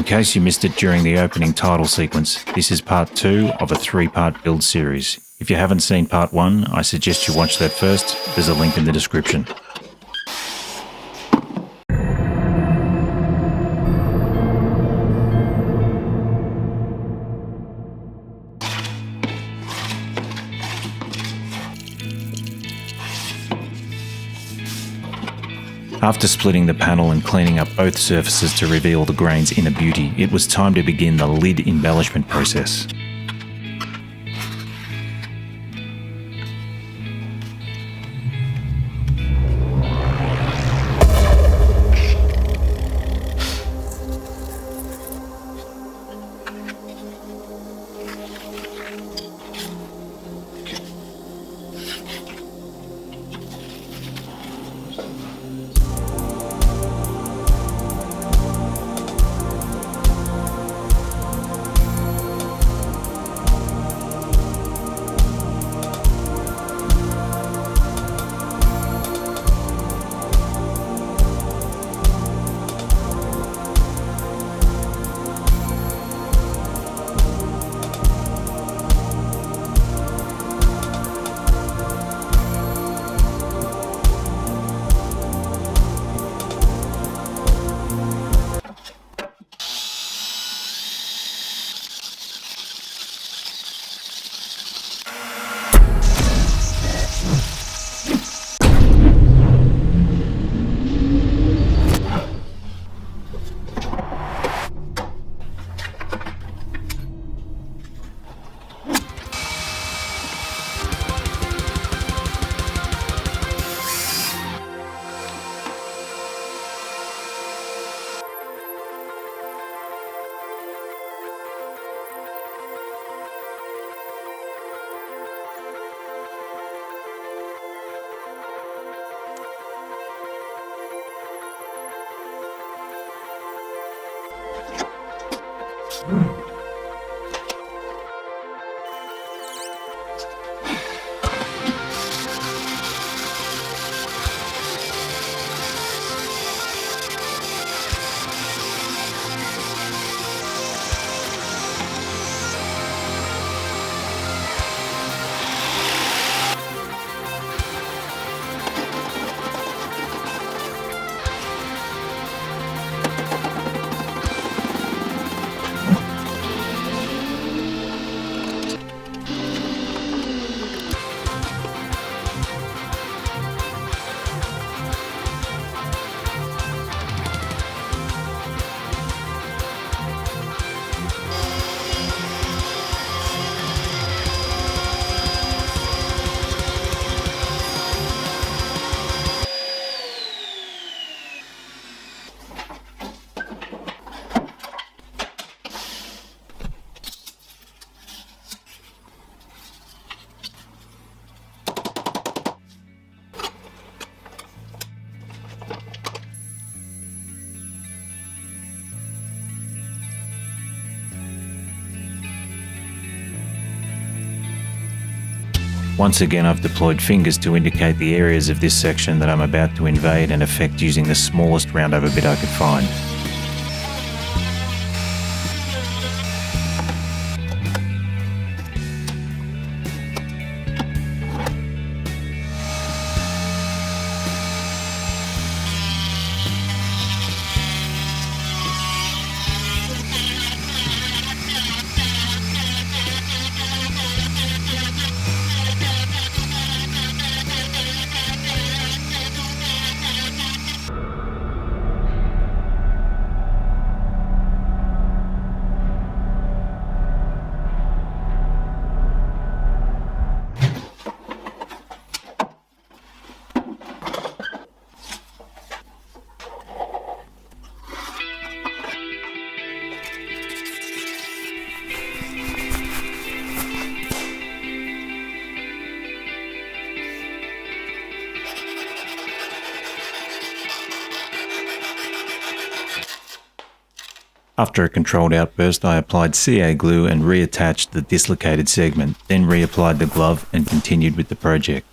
In case you missed it during the opening title sequence, this is part 2 of a 3-part build series. If you haven't seen part 1, I suggest you watch that first. There's a link in the description. After splitting the panel and cleaning up both surfaces to reveal the grain's inner beauty, it was time to begin the lid embellishment process. Once again, I've deployed fingers to indicate the areas of this section that I'm about to invade and affect using the smallest roundover bit I could find. After a controlled outburst, I applied CA glue and reattached the dislocated segment, then reapplied the glove and continued with the project.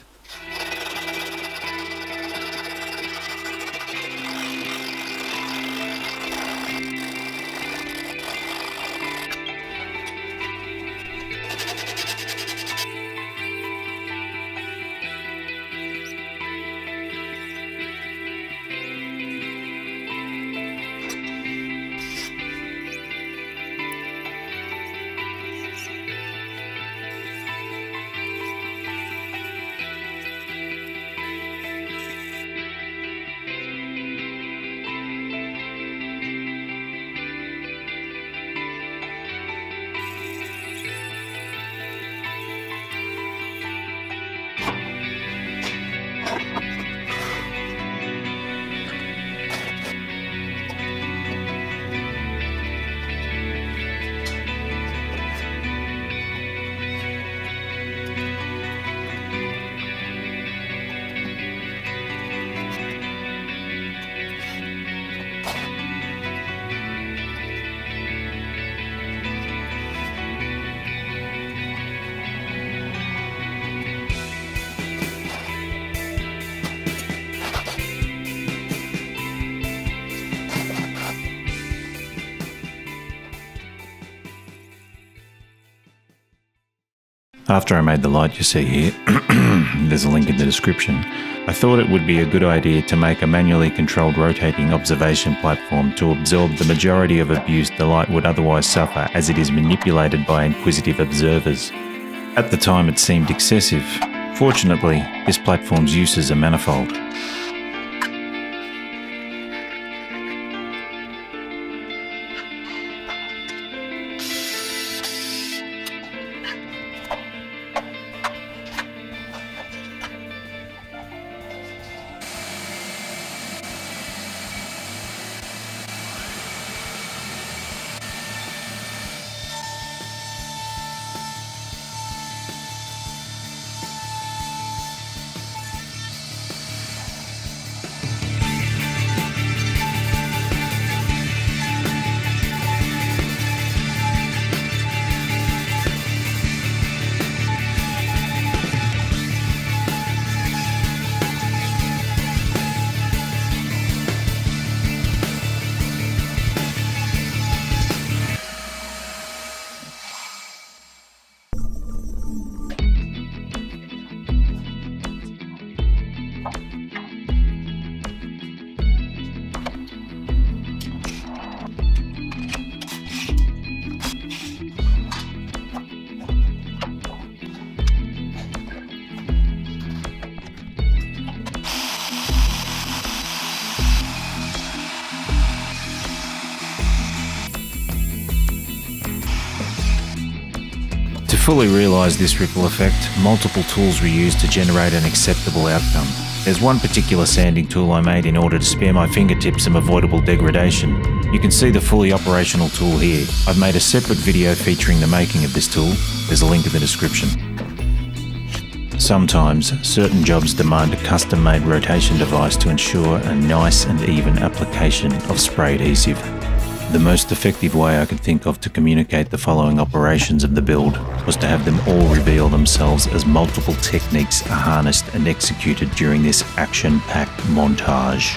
After I made the light you see here, there's a link in the description, I thought it would be a good idea to make a manually controlled rotating observation platform to absorb the majority of abuse the light would otherwise suffer as it is manipulated by inquisitive observers. At the time it seemed excessive. Fortunately, this platform's uses are manifold. To fully realise this ripple effect, multiple tools were used to generate an acceptable outcome. There's one particular sanding tool I made in order to spare my fingertips some avoidable degradation. You can see the fully operational tool here. I've made a separate video featuring the making of this tool. There's a link in the description. Sometimes, certain jobs demand a custom-made rotation device to ensure a nice and even application of spray adhesive. The most effective way I could think of to communicate the following operations of the build was to have them all reveal themselves as multiple techniques are harnessed and executed during this action-packed montage.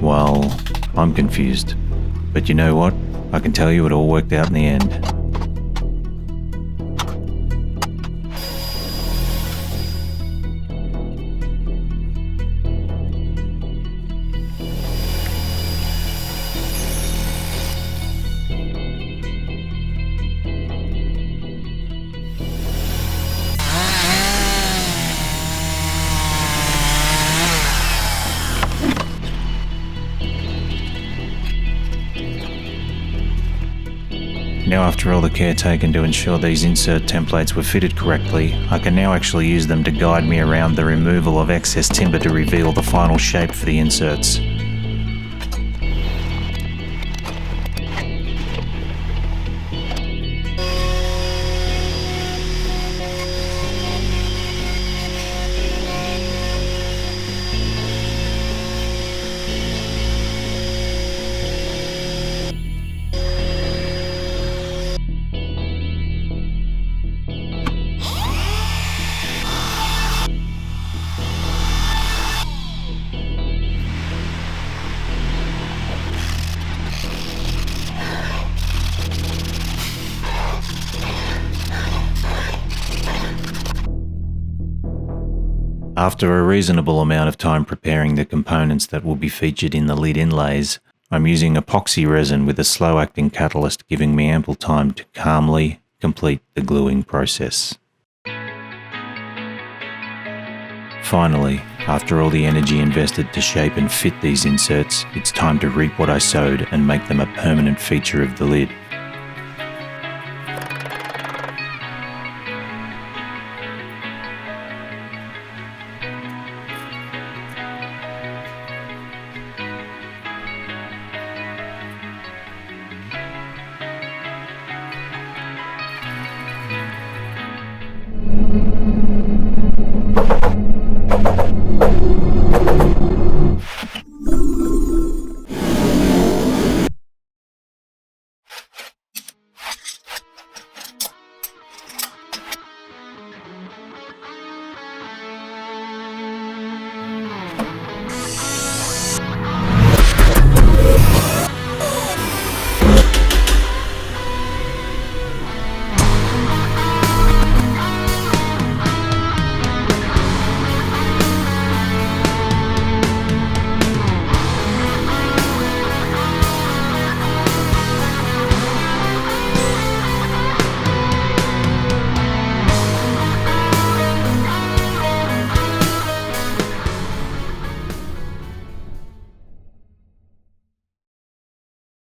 Well, I'm confused. But you know what? I can tell you it all worked out in the end. Now, after all the care taken to ensure these insert templates were fitted correctly, I can now actually use them to guide me around the removal of excess timber to reveal the final shape for the inserts. After a reasonable amount of time preparing the components that will be featured in the lid inlays, I'm using epoxy resin with a slow-acting catalyst, giving me ample time to calmly complete the gluing process. Finally, after all the energy invested to shape and fit these inserts, it's time to reap what I sowed and make them a permanent feature of the lid.